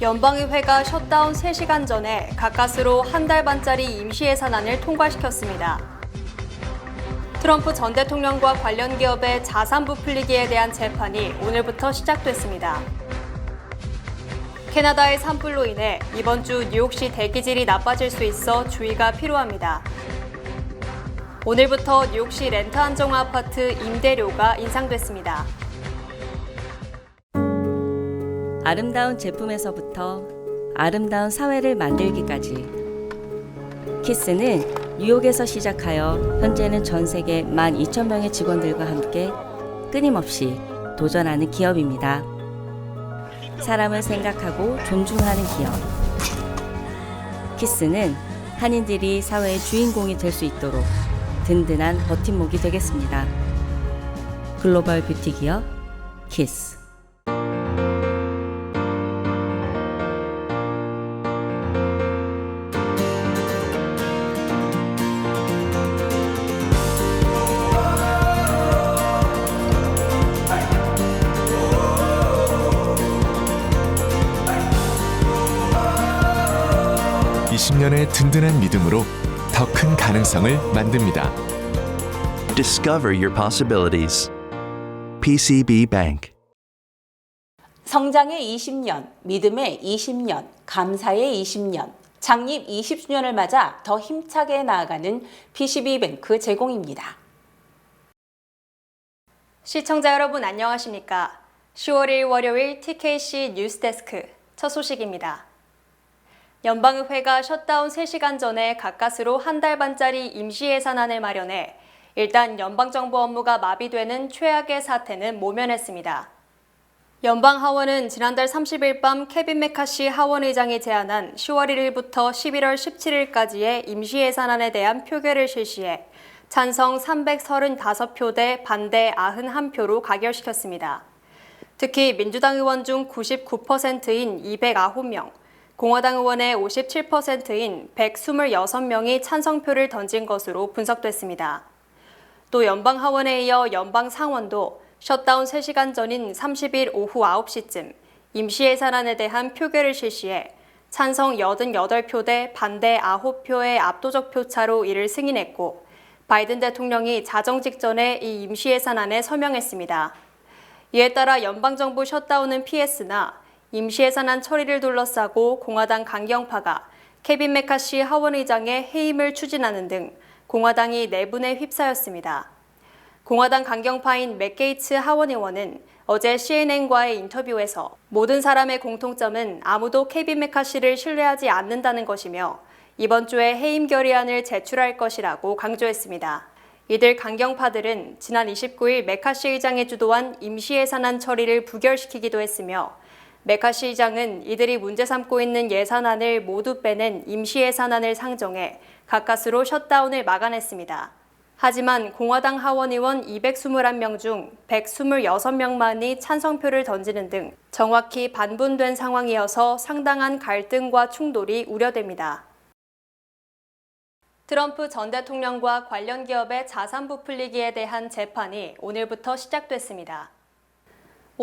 연방의회가 셧다운 3시간 전에 가까스로 한 달 반짜리 임시예산안을 통과시켰습니다. 트럼프 전 대통령과 관련 기업의 자산 부풀리기에 대한 재판이 오늘부터 시작됐습니다. 캐나다의 산불로 인해 이번 주 뉴욕시 대기질이 나빠질 수 있어 주의가 필요합니다. 오늘부터 뉴욕시 렌트 안정 아파트 임대료가 인상됐습니다. 아름다운 제품에서부터 아름다운 사회를 만들기까지 키스는 뉴욕에서 시작하여 현재는 전 세계 12,000명의 직원들과 함께 끊임없이 도전하는 기업입니다. 사람을 생각하고 존중하는 기업. 키스는 한인들이 사회의 주인공이 될 수 있도록 든든한 버팀목이 되겠습니다. 글로벌 뷰티 기업 키스. 이 20년의 든든한 믿음으로 더 큰 가능성을 만듭니다. Discover your possibilities. PCB Bank. 성장의 20년, 믿음의 20년, 감사의 20년, 창립 20주년을 맞아 더 힘차게 나아가는 PCB뱅크 제공입니다. 시청자 여러분 안녕하십니까? 10월 1일 월요일 TKC 뉴스데스크 첫 소식입니다. 연방의회가 셧다운 3시간 전에 가까스로 한 달 반짜리 임시예산안을 마련해 일단 연방정부 업무가 마비되는 최악의 사태는 모면했습니다. 연방하원은 지난달 30일 밤 케빈 메카시 하원의장이 제안한 10월 1일부터 11월 17일까지의 임시예산안에 대한 표결을 실시해 찬성 335표 대 반대 91표로 가결시켰습니다. 특히 민주당 의원 중 99%인 209명, 공화당 의원의 57%인 126명이 찬성표를 던진 것으로 분석됐습니다. 또 연방하원에 이어 연방상원도 셧다운 3시간 전인 30일 오후 9시쯤 임시예산안에 대한 표결을 실시해 찬성 88표 대 반대 9표의 압도적 표차로 이를 승인했고 바이든 대통령이 자정 직전에 이 임시예산안에 서명했습니다. 이에 따라 연방정부 셧다운은 피했으나 임시예산안 처리를 둘러싸고 공화당 강경파가 케빈 메카시 하원의장의 해임을 추진하는 등 공화당이 내분에 휩싸였습니다. 공화당 강경파인 맥 게이츠 하원의원은 어제 CNN과의 인터뷰에서 모든 사람의 공통점은 아무도 케빈 메카시를 신뢰하지 않는다는 것이며 이번 주에 해임 결의안을 제출할 것이라고 강조했습니다. 이들 강경파들은 지난 29일 메카시 의장이 주도한 임시예산안 처리를 부결시키기도 했으며 메카시 의장은 이들이 문제 삼고 있는 예산안을 모두 빼낸 임시예산안을 상정해 가까스로 셧다운을 막아냈습니다. 하지만 공화당 하원의원 221명 중 126명만이 찬성표를 던지는 등 정확히 반분된 상황이어서 상당한 갈등과 충돌이 우려됩니다. 트럼프 전 대통령과 관련 기업의 자산 부풀리기에 대한 재판이 오늘부터 시작됐습니다.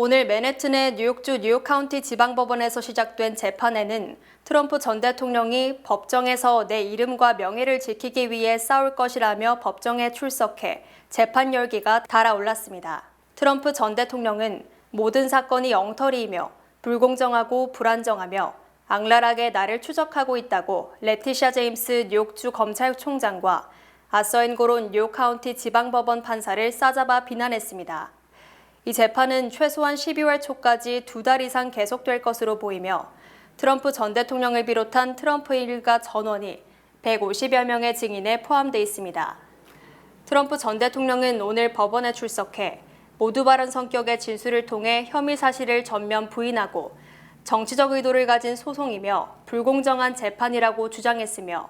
오늘 맨해튼의 뉴욕주 뉴욕카운티 지방법원에서 시작된 재판에는 트럼프 전 대통령이 법정에서 내 이름과 명예를 지키기 위해 싸울 것이라며 법정에 출석해 재판 열기가 달아올랐습니다. 트럼프 전 대통령은 모든 사건이 엉터리이며 불공정하고 불안정하며 악랄하게 나를 추적하고 있다고 레티샤 제임스 뉴욕주 검찰총장과 아서인 고론 뉴욕카운티 지방법원 판사를 싸잡아 비난했습니다. 이 재판은 최소한 12월 초까지 2달 이상 계속될 것으로 보이며 트럼프 전 대통령을 비롯한 트럼프 일가 전원이 150여 명의 증인에 포함돼 있습니다. 트럼프 전 대통령은 오늘 법원에 출석해 모두 발언 성격의 진술을 통해 혐의 사실을 전면 부인하고 정치적 의도를 가진 소송이며 불공정한 재판이라고 주장했으며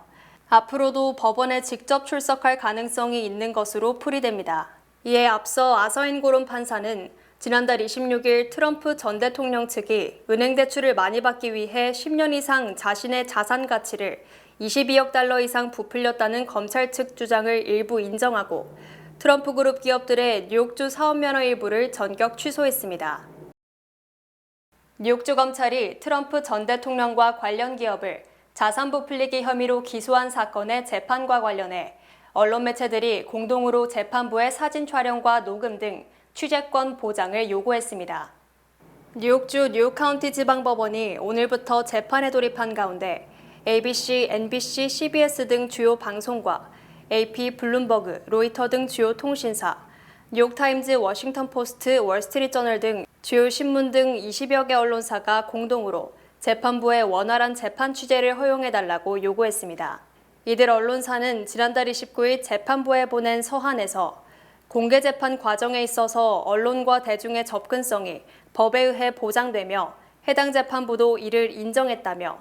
앞으로도 법원에 직접 출석할 가능성이 있는 것으로 풀이됩니다. 이에 앞서 아서인 고론 판사는 지난달 26일 트럼프 전 대통령 측이 은행 대출을 많이 받기 위해 10년 이상 자신의 자산 가치를 22억 달러 이상 부풀렸다는 검찰 측 주장을 일부 인정하고 트럼프 그룹 기업들의 뉴욕주 사업 면허 일부를 전격 취소했습니다. 뉴욕주 검찰이 트럼프 전 대통령과 관련 기업을 자산 부풀리기 혐의로 기소한 사건의 재판과 관련해 언론 매체들이 공동으로 재판부의 사진 촬영과 녹음 등 취재권 보장을 요구했습니다. 뉴욕주 뉴카운티 지방법원이 오늘부터 재판에 돌입한 가운데 ABC, NBC, CBS 등 주요 방송과 AP, 블룸버그, 로이터 등 주요 통신사, 뉴욕타임즈, 워싱턴 포스트, 월스트리트저널 등 주요 신문 등 20여 개 언론사가 공동으로 재판부의 원활한 재판 취재를 허용해달라고 요구했습니다. 이들 언론사는 지난달 29일 재판부에 보낸 서한에서 공개 재판 과정에 있어서 언론과 대중의 접근성이 법에 의해 보장되며 해당 재판부도 이를 인정했다며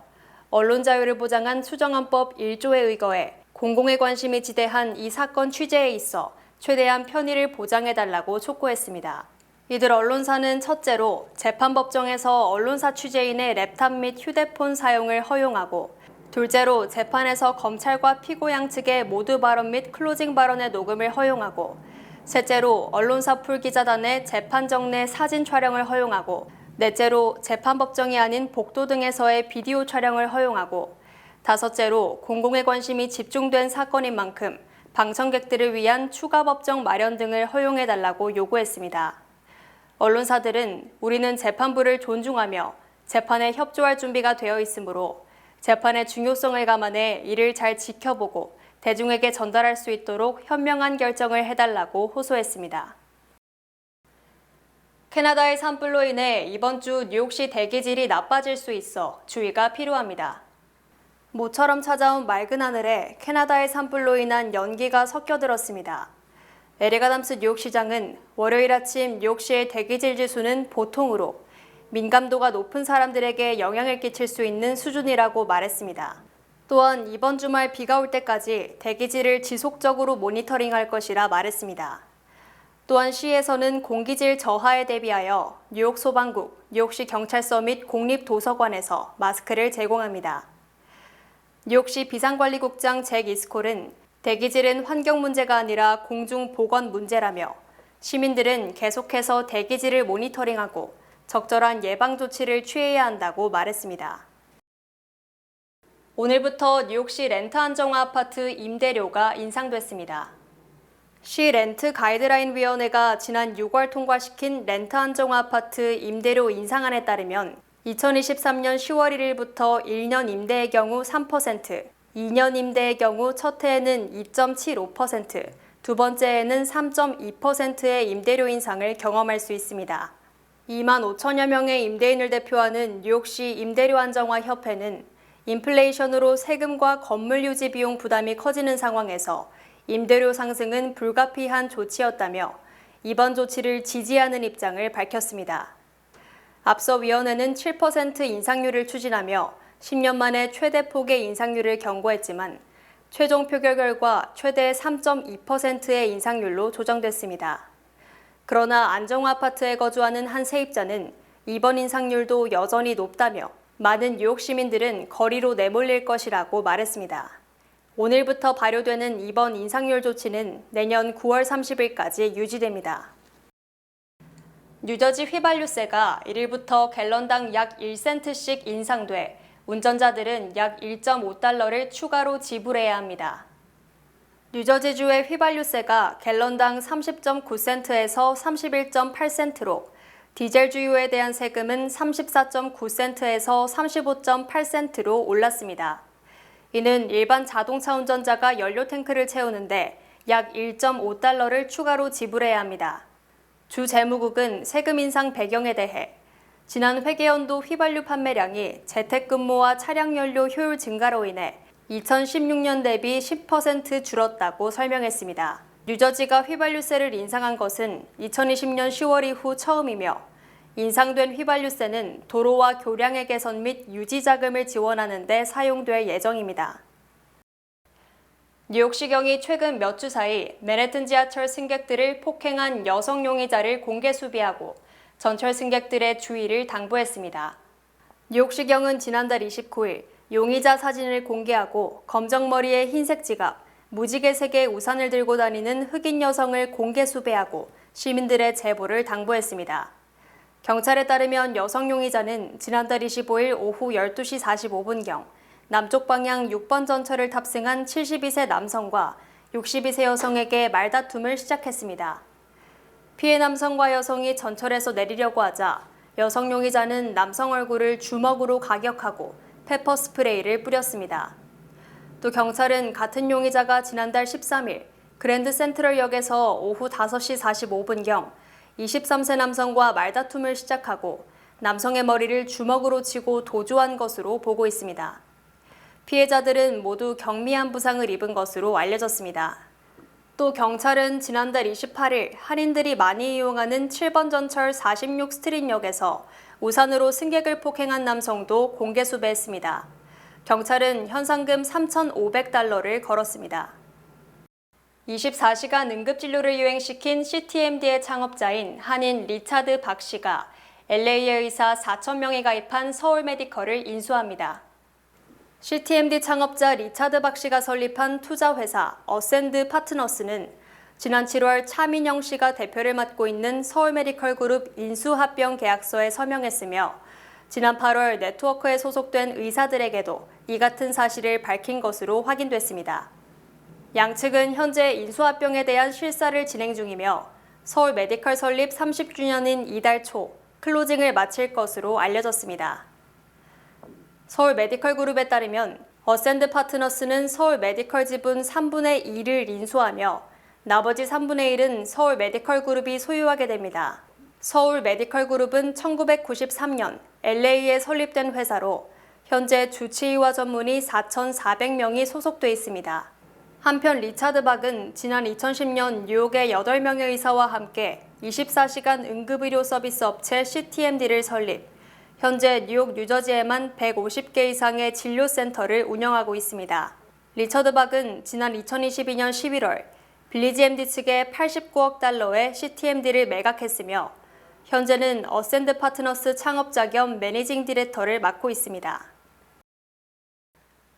언론 자유를 보장한 수정헌법 1조에 의거해 공공의 관심이 지대한 이 사건 취재에 있어 최대한 편의를 보장해달라고 촉구했습니다. 이들 언론사는 첫째로 재판법정에서 언론사 취재인의 랩탑 및 휴대폰 사용을 허용하고, 둘째로 재판에서 검찰과 피고 양 측의 모두 발언 및 클로징 발언의 녹음을 허용하고, 셋째로 언론사 풀 기자단의 재판 정내 사진 촬영을 허용하고, 넷째로 재판법정이 아닌 복도 등에서의 비디오 촬영을 허용하고, 다섯째로 공공의 관심이 집중된 사건인 만큼 방청객들을 위한 추가 법정 마련 등을 허용해달라고 요구했습니다. 언론사들은 우리는 재판부를 존중하며 재판에 협조할 준비가 되어 있으므로 재판의 중요성을 감안해 이를 잘 지켜보고 대중에게 전달할 수 있도록 현명한 결정을 해달라고 호소했습니다. 캐나다의 산불로 인해 이번 주 뉴욕시 대기질이 나빠질 수 있어 주의가 필요합니다. 모처럼 찾아온 맑은 하늘에 캐나다의 산불로 인한 연기가 섞여들었습니다. 에릭 아담스 뉴욕시장은 월요일 아침 뉴욕시의 대기질 지수는 보통으로 민감도가 높은 사람들에게 영향을 끼칠 수 있는 수준이라고 말했습니다. 또한 이번 주말 비가 올 때까지 대기질을 지속적으로 모니터링할 것이라 말했습니다. 또한 시에서는 공기질 저하에 대비하여 뉴욕 소방국, 뉴욕시 경찰서 및 공립도서관에서 마스크를 제공합니다. 뉴욕시 비상관리국장 잭 이스콜은 대기질은 환경 문제가 아니라 공중 보건 문제라며 시민들은 계속해서 대기질을 모니터링하고 적절한 예방 조치를 취해야 한다고 말했습니다. 오늘부터 뉴욕시 렌트 안정화 아파트 임대료가 인상됐습니다. 시 렌트 가이드라인 위원회가 지난 6월 통과시킨 렌트 안정화 아파트 임대료 인상안에 따르면 2023년 10월 1일부터 1년 임대의 경우 3%, 2년 임대의 경우 첫 해에는 2.75%, 두 번째에는 3.2%의 임대료 인상을 경험할 수 있습니다. 2만 5천여 명의 임대인을 대표하는 뉴욕시 임대료 안정화 협회는 인플레이션으로 세금과 건물 유지 비용 부담이 커지는 상황에서 임대료 상승은 불가피한 조치였다며 이번 조치를 지지하는 입장을 밝혔습니다. 앞서 위원회는 7% 인상률을 추진하며 10년 만에 최대 폭의 인상률을 경고했지만 최종 표결 결과 최대 3.2%의 인상률로 조정됐습니다. 그러나 안정화 아파트에 거주하는 한 세입자는 이번 인상률도 여전히 높다며 많은 뉴욕 시민들은 거리로 내몰릴 것이라고 말했습니다. 오늘부터 발효되는 이번 인상률 조치는 내년 9월 30일까지 유지됩니다. 뉴저지 휘발유세가 1일부터 갤런당 약 1센트씩 인상돼 운전자들은 약 1.5달러를 추가로 지불해야 합니다. 뉴저지주의 휘발유세가 갤런당 30.9센트에서 31.8센트로 디젤 주유에 대한 세금은 34.9센트에서 35.8센트로 올랐습니다. 이는 일반 자동차 운전자가 연료 탱크를 채우는데 약 1.5달러를 추가로 지불해야 합니다. 주 재무국은 세금 인상 배경에 대해 지난 회계연도 휘발유 판매량이 재택근무와 차량연료 효율 증가로 인해 2016년 대비 10% 줄었다고 설명했습니다. 뉴저지가 휘발유세를 인상한 것은 2020년 10월 이후 처음이며 인상된 휘발유세는 도로와 교량의 개선 및 유지 자금을 지원하는 데 사용될 예정입니다. 뉴욕시경이 최근 몇 주 사이 맨해튼 지하철 승객들을 폭행한 여성 용의자를 공개 수배하고 전철 승객들의 주의를 당부했습니다. 뉴욕시경은 지난달 29일 용의자 사진을 공개하고 검정머리에 흰색 지갑, 무지개색의 우산을 들고 다니는 흑인 여성을 공개 수배하고 시민들의 제보를 당부했습니다. 경찰에 따르면 여성 용의자는 지난달 25일 오후 12시 45분경 남쪽 방향 6번 전철을 탑승한 72세 남성과 62세 여성에게 말다툼을 시작했습니다. 피해 남성과 여성이 전철에서 내리려고 하자 여성 용의자는 남성 얼굴을 주먹으로 가격하고 페퍼 스프레이를 뿌렸습니다. 또 경찰은 같은 용의자가 지난달 13일 그랜드 센트럴역에서 오후 5시 45분경 23세 남성과 말다툼을 시작하고 남성의 머리를 주먹으로 치고 도주한 것으로 보고 있습니다. 피해자들은 모두 경미한 부상을 입은 것으로 알려졌습니다. 또 경찰은 지난달 28일 한인들이 많이 이용하는 7번 전철 46스트릿역에서 우산으로 승객을 폭행한 남성도 공개 수배했습니다. 경찰은 현상금 3,500달러를 걸었습니다. 24시간 응급진료를 유행시킨 CTMD의 창업자인 한인 리차드 박 씨가 LA의 의사 4,000명이 가입한 서울 메디컬을 인수합니다. CTMD 창업자 리차드 박 씨가 설립한 투자회사 어센드 파트너스는 지난 7월 차민영 씨가 대표를 맡고 있는 서울 메디컬 그룹 인수합병 계약서에 서명했으며 지난 8월 네트워크에 소속된 의사들에게도 이 같은 사실을 밝힌 것으로 확인됐습니다. 양측은 현재 인수합병에 대한 실사를 진행 중이며 서울 메디컬 설립 30주년인 이달 초 클로징을 마칠 것으로 알려졌습니다. 서울 메디컬 그룹에 따르면 어센드 파트너스는 서울 메디컬 지분 3분의 2를 인수하며 나머지 3분의 1은 서울 메디컬 그룹이 소유하게 됩니다. 서울 메디컬 그룹은 1993년 LA에 설립된 회사로 현재 주치의와 전문의 4,400명이 소속돼 있습니다. 한편 리차드 박은 지난 2010년 뉴욕의 8명의 의사와 함께 24시간 응급의료 서비스 업체 CTMD를 설립, 현재 뉴욕, 뉴저지에만 150개 이상의 진료센터를 운영하고 있습니다. 리처드 박은 지난 2022년 11월 빌리지 MD 측에 89억 달러의 CTMD를 매각했으며 현재는 어센드 파트너스 창업자 겸 매니징 디렉터를 맡고 있습니다.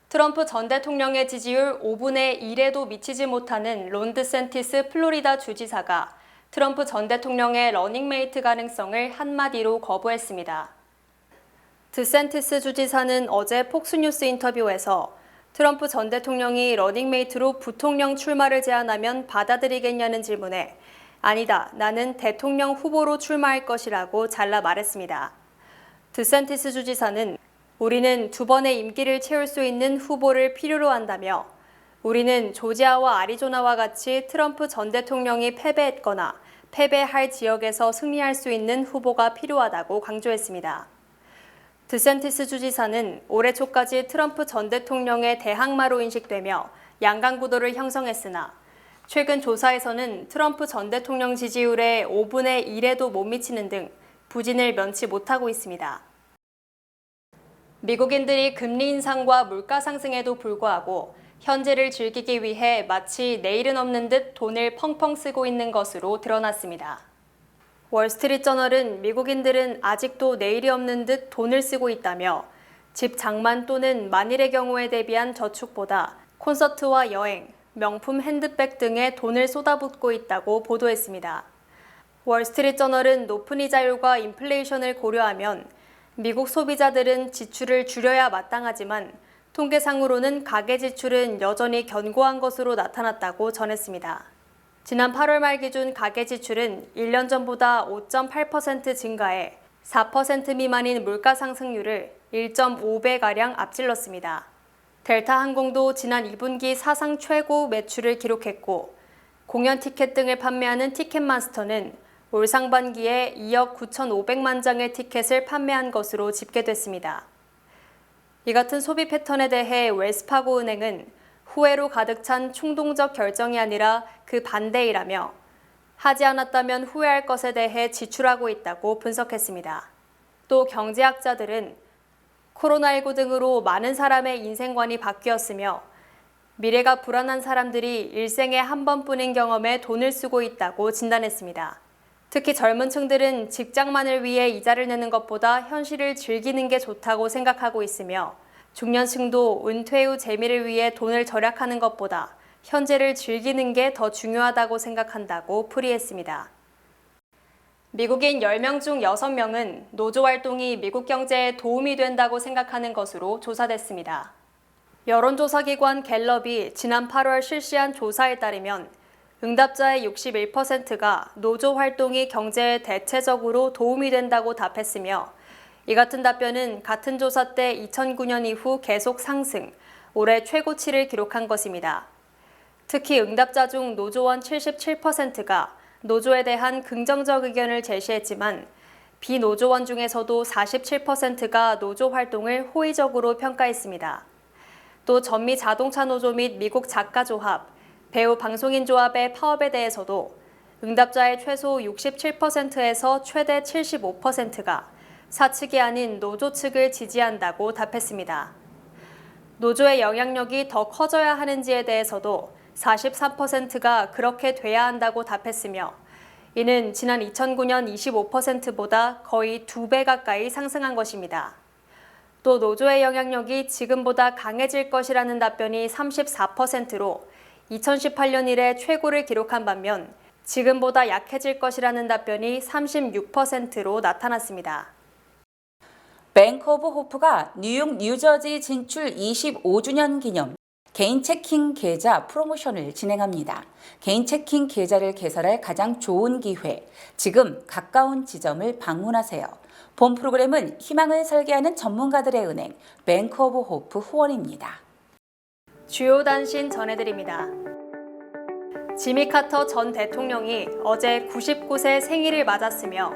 트럼프 전 대통령의 지지율 5분의 1에도 미치지 못하는 론 드샌티스 플로리다 주지사가 트럼프 전 대통령의 러닝메이트 가능성을 한마디로 거부했습니다. 드샌티스 주지사는 어제 폭스뉴스 인터뷰에서 트럼프 전 대통령이 러닝메이트로 부통령 출마를 제안하면 받아들이겠냐는 질문에 아니다, 나는 대통령 후보로 출마할 것이라고 잘라 말했습니다. 드샌티스 주지사는 우리는 2번의 임기를 채울 수 있는 후보를 필요로 한다며 우리는 조지아와 아리조나와 같이 트럼프 전 대통령이 패배했거나 패배할 지역에서 승리할 수 있는 후보가 필요하다고 강조했습니다. 드샌티스 주지사는 올해 초까지 트럼프 전 대통령의 대항마로 인식되며 양강구도를 형성했으나 최근 조사에서는 트럼프 전 대통령 지지율의 5분의 1에도 못 미치는 등 부진을 면치 못하고 있습니다. 미국인들이 금리 인상과 물가 상승에도 불구하고 현재를 즐기기 위해 마치 내일은 없는 듯 돈을 펑펑 쓰고 있는 것으로 드러났습니다. 월스트리트저널은 미국인들은 아직도 내일이 없는 듯 돈을 쓰고 있다며 집 장만 또는 만일의 경우에 대비한 저축보다 콘서트와 여행, 명품 핸드백 등에 돈을 쏟아붓고 있다고 보도했습니다. 월스트리트저널은 높은 이자율과 인플레이션을 고려하면 미국 소비자들은 지출을 줄여야 마땅하지만 통계상으로는 가계 지출은 여전히 견고한 것으로 나타났다고 전했습니다. 지난 8월 말 기준 가계 지출은 1년 전보다 5.8% 증가해 4% 미만인 물가 상승률을 1.5배가량 앞질렀습니다. 델타 항공도 지난 2분기 사상 최고 매출을 기록했고 공연 티켓 등을 판매하는 티켓마스터는 올 상반기에 2억 9,500만 장의 티켓을 판매한 것으로 집계됐습니다. 이 같은 소비 패턴에 대해 웰스파고 은행은 후회로 가득 찬 충동적 결정이 아니라 그 반대이라며 하지 않았다면 후회할 것에 대해 지출하고 있다고 분석했습니다. 또 경제학자들은 코로나19 등으로 많은 사람의 인생관이 바뀌었으며 미래가 불안한 사람들이 일생에 한 번뿐인 경험에 돈을 쓰고 있다고 진단했습니다. 특히 젊은 층들은 직장만을 위해 이자를 내는 것보다 현실을 즐기는 게 좋다고 생각하고 있으며 중년층도 은퇴 후 재미를 위해 돈을 절약하는 것보다 현재를 즐기는 게 더 중요하다고 생각한다고 풀이했습니다. 미국인 10명 중 6명은 노조 활동이 미국 경제에 도움이 된다고 생각하는 것으로 조사됐습니다. 여론조사기관 갤럽이 지난 8월 실시한 조사에 따르면 응답자의 61%가 노조 활동이 경제에 대체적으로 도움이 된다고 답했으며 이 같은 답변은 같은 조사 때 2009년 이후 계속 상승, 올해 최고치를 기록한 것입니다. 특히 응답자 중 노조원 77%가 노조에 대한 긍정적 의견을 제시했지만 비노조원 중에서도 47%가 노조 활동을 호의적으로 평가했습니다. 또 전미 자동차 노조 및 미국 작가조합, 배우 방송인 조합의 파업에 대해서도 응답자의 최소 67%에서 최대 75%가 사측이 아닌 노조 측을 지지한다고 답했습니다. 노조의 영향력이 더 커져야 하는지에 대해서도 43%가 그렇게 돼야 한다고 답했으며 이는 지난 2009년 25%보다 거의 2배 가까이 상승한 것입니다. 또 노조의 영향력이 지금보다 강해질 것이라는 답변이 34%로 2018년 이래 최고를 기록한 반면 지금보다 약해질 것이라는 답변이 36%로 나타났습니다. 뱅크 오브 호프가 뉴욕, 뉴저지 진출 25주년 기념 개인 체킹 계좌 프로모션을 진행합니다. 개인 체킹 계좌를 개설할 가장 좋은 기회, 지금 가까운 지점을 방문하세요. 본 프로그램은 희망을 설계하는 전문가들의 은행, 뱅크 오브 호프 후원입니다. 주요 단신 전해드립니다. 지미 카터 전 대통령이 어제 99세 생일을 맞았으며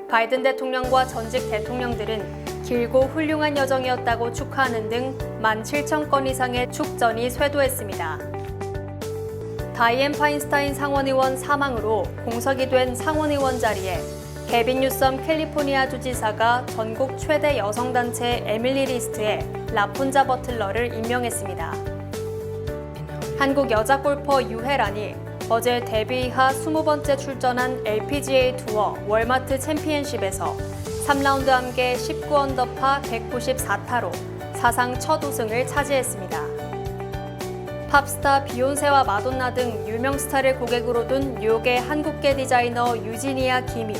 바이든 대통령과 전직 대통령들은 길고 훌륭한 여정이었다고 축하하는 등 17,000건 이상의 축전이 쇄도했습니다. 다이앤 파인스타인 상원의원 사망으로 공석이 된 상원의원 자리에 게빈 뉴섬 캘리포니아 주지사가 전국 최대 여성단체 에밀리 리스트에 라폰자 버틀러를 임명했습니다. 한국 여자 골퍼 유혜란이 어제 데뷔 이하 20번째 출전한 LPGA 투어 월마트 챔피언십에서 3라운드 함께 19언더파 194타로 사상 첫 우승을 차지했습니다. 팝스타 비욘세와 마돈나 등 유명 스타를 고객으로 둔 뉴욕의 한국계 디자이너 유지니아 김이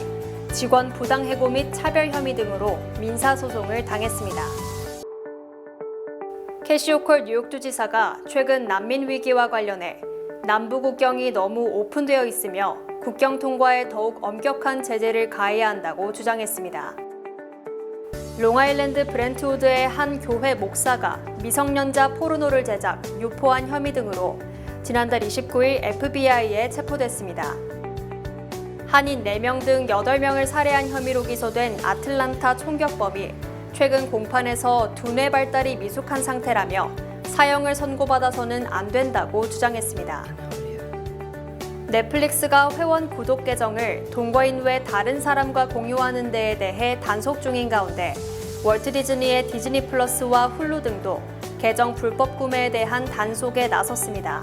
직원 부당 해고 및 차별 혐의 등으로 민사소송을 당했습니다. 캐시 호컬 뉴욕주지사가 최근 난민 위기와 관련해 남부 국경이 너무 오픈되어 있으며 국경 통과에 더욱 엄격한 제재를 가해야 한다고 주장했습니다. 롱아일랜드 브렌트우드의 한 교회 목사가 미성년자 포르노를 제작, 유포한 혐의 등으로 지난달 29일 FBI에 체포됐습니다. 한인 4명 등 8명을 살해한 혐의로 기소된 아틀란타 총격범이 최근 공판에서 두뇌 발달이 미숙한 상태라며 사형을 선고받아서는 안 된다고 주장했습니다. 넷플릭스가 회원 구독 계정을 동거인 외 다른 사람과 공유하는 데에 대해 단속 중인 가운데 월트 디즈니의 디즈니 플러스와 훌루 등도 계정 불법 구매에 대한 단속에 나섰습니다.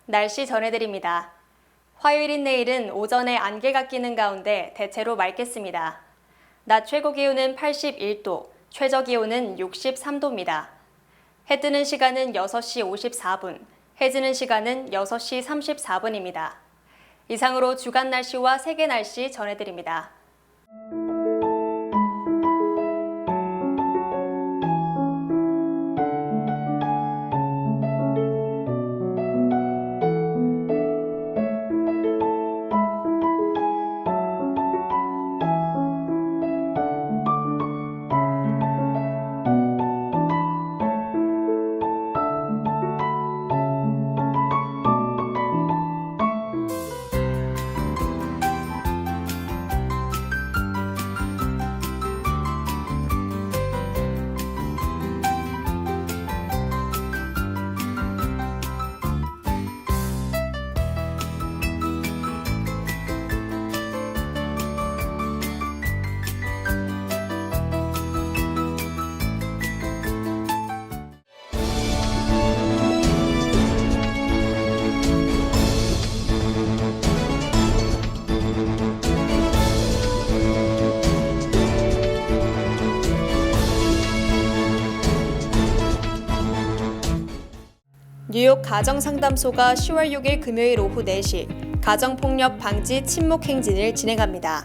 날씨 전해드립니다. 화요일인 내일은 오전에 안개가 끼는 가운데 대체로 맑겠습니다. 낮 최고 기온은 81도, 최저 기온은 63도입니다. 해 뜨는 시간은 6시 54분, 해 지는 시간은 6시 34분입니다. 이상으로 주간 날씨와 세계 날씨 전해드립니다. 뉴욕 가정상담소가 10월 6일 금요일 오후 4시 가정폭력 방지 침묵행진을 진행합니다.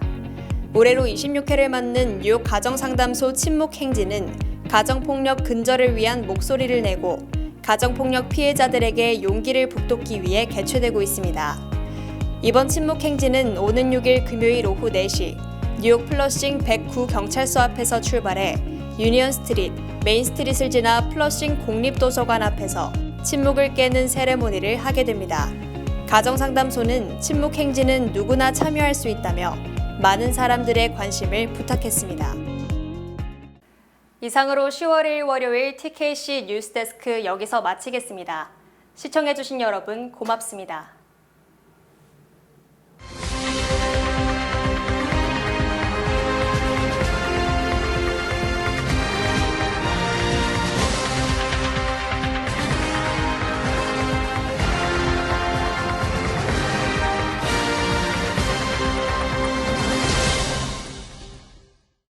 올해로 26회를 맞는 뉴욕 가정상담소 침묵행진은 가정폭력 근절을 위한 목소리를 내고 가정폭력 피해자들에게 용기를 북돋기 위해 개최되고 있습니다. 이번 침묵행진은 오는 6일 금요일 오후 4시 뉴욕 플러싱 109 경찰서 앞에서 출발해 유니언 스트릿, 메인 스트릿을 지나 플러싱 공립도서관 앞에서 침묵을 깨는 세레모니를 하게 됩니다. 가정상담소는 침묵행진은 누구나 참여할 수 있다며 많은 사람들의 관심을 부탁했습니다. 이상으로 10월 1일 월요일 TKC 뉴스데스크 여기서 마치겠습니다. 시청해주신 여러분 고맙습니다.